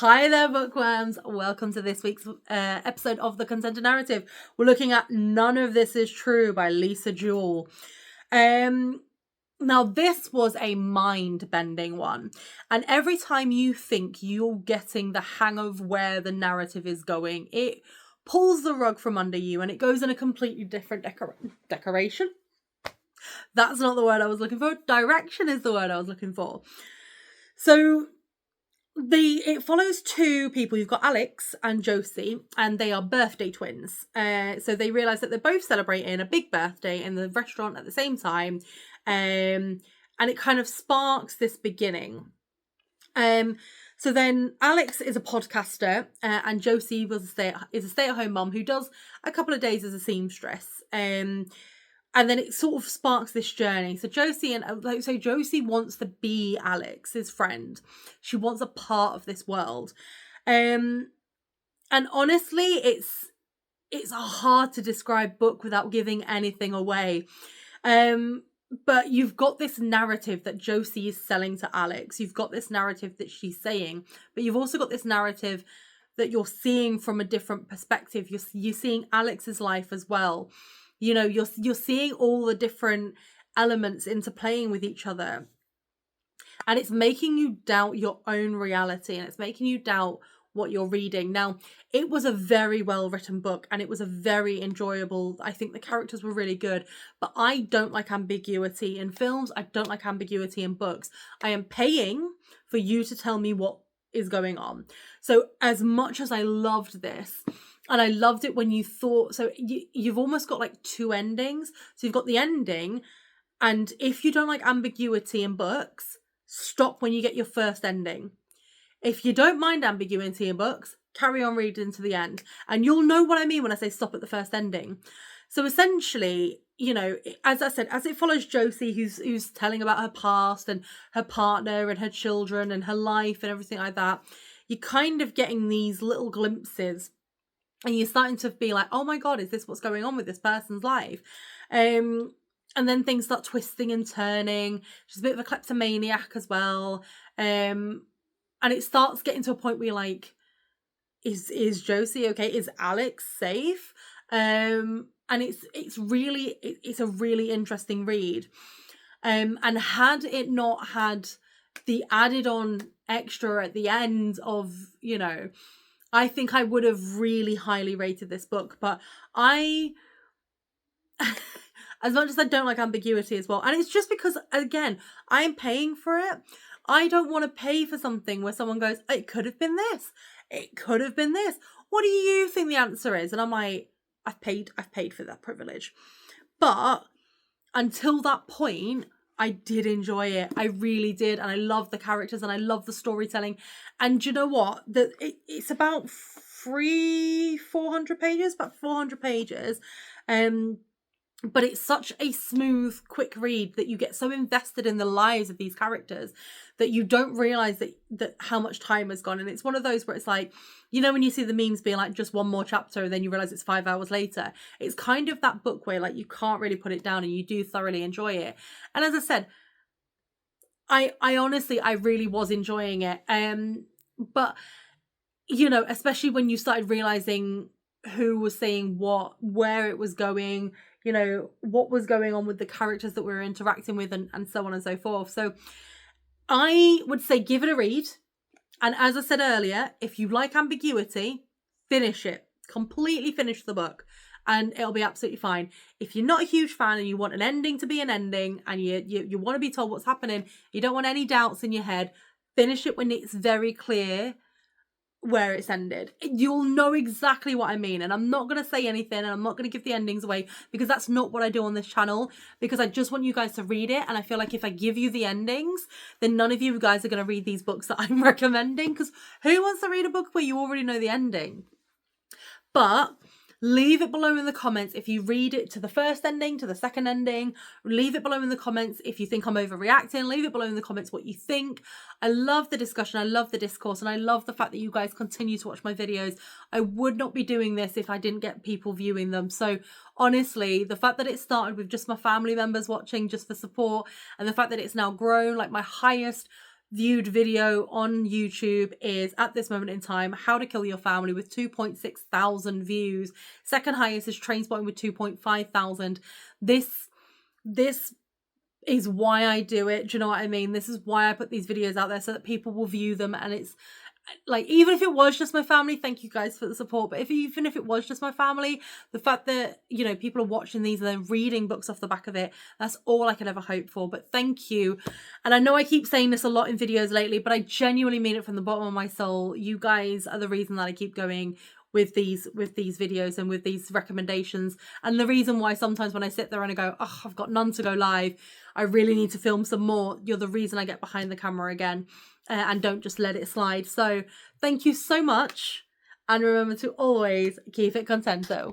Hi there, bookworms. Welcome to this week's episode of The Consented Narrative. We're looking at None of This Is True by Lisa Jewell. Now, this was a mind-bending one. And every time you think you're getting the hang of where the narrative is going, it pulls the rug from under you and it goes in a completely different decoration. That's not the word I was looking for. Direction is the word I was looking for. So it follows two people. You've got Alex and Josie, and they are birthday twins. So they realise that they're both celebrating a big birthday in the restaurant at the same time. And it kind of sparks this beginning. So then Alex is a podcaster, and Josie is a stay-at-home mum who does a couple of days as a seamstress. And then it sort of sparks this journey. So Josie wants to be Alex's friend. She wants a part of this world. And honestly, it's a hard to describe book without giving anything away. But you've got this narrative that Josie is selling to Alex. You've got this narrative that she's saying, but you've also got this narrative that you're seeing from a different perspective. You're seeing Alex's life as well. You know, you're seeing all the different elements interplaying with each other. And it's making you doubt your own reality, and it's making you doubt what you're reading. Now, it was a very well written book, and it was a very enjoyable. I think the characters were really good, but I don't like ambiguity in films. I don't like ambiguity in books. I am paying for you to tell me what is going on. So as much as I loved this, and I loved it when you thought, so you've almost got like two endings. So you've got the ending, and if you don't like ambiguity in books, stop when you get your first ending. If you don't mind ambiguity in books, carry on reading to the end. And you'll know what I mean when I say stop at the first ending. So essentially, you know, as I said, as it follows Josie, who's telling about her past and her partner and her children and her life and everything like that, you're kind of getting these little glimpses. And you're starting to be like, oh my God, is this what's going on with this person's life? And then things start twisting and turning. She's a bit of a kleptomaniac as well. And it starts getting to a point where you're like, is Josie okay? Is Alex safe? And it's a really interesting read. And had it not had the added on extra at the end of, you know, I think I would have really highly rated this book, but as much as I don't like ambiguity as well, and it's just because, again, I am paying for it. I don't want to pay for something where someone goes, it could have been this. It could have been this. What do you think the answer is? And I'm like, I've paid for that privilege. But until that point, I did enjoy it. I really did. And I love the characters and I love the storytelling. And you know what? It's about 400 pages, about 400 pages. But it's such a smooth, quick read that you get so invested in the lives of these characters that you don't realise that how much time has gone. And it's one of those where it's like, you know, when you see the memes being like just one more chapter and then you realise it's 5 hours later. It's kind of that book where like you can't really put it down and you do thoroughly enjoy it. And as I said, I honestly, I really was enjoying it. But, you know, especially when you started realising who was saying what, where it was going, you know, what was going on with the characters that we were interacting with and so on and so forth. So I would say give it a read. And as I said earlier, if you like ambiguity, finish it. Completely finish the book and it'll be absolutely fine. If you're not a huge fan and you want an ending to be an ending and you want to be told what's happening, you don't want any doubts in your head, finish it when it's very clear where it's ended. You'll know exactly what I mean, and I'm not going to say anything and I'm not going to give the endings away because that's not what I do on this channel, because I just want you guys to read it. And I feel like if I give you the endings, then none of you guys are going to read these books that I'm recommending, because who wants to read a book where you already know the ending? But leave it below in the comments if you read it to the first ending, to the second ending. Leave it below in the comments if you think I'm overreacting. Leave it below in the comments what you think. I love the discussion. I love the discourse. And I love the fact that you guys continue to watch my videos. I would not be doing this if I didn't get people viewing them. So honestly, the fact that it started with just my family members watching just for support, and the fact that it's now grown, like my highest viewed video on YouTube is, at this moment in time, How to Kill Your Family with 2.6 thousand views. Second highest is Trainspotting with 2.5 thousand. This is why I do it. Do you know what I mean? This is why I put these videos out there, so that people will view them. And it's like, even if it was just my family, thank you guys for the support, but even if it was just my family, the fact that, you know, people are watching these and then reading books off the back of it, that's all I could ever hope for. But thank you. And I know I keep saying this a lot in videos lately, but I genuinely mean it from the bottom of my soul. You guys are the reason that I keep going with these videos and with these recommendations, and the reason why sometimes when I sit there and I go, oh, I've got none to go live, I really need to film some more, you're the reason I get behind the camera again, and don't just let it slide. So thank you so much, and remember to always keep it contento.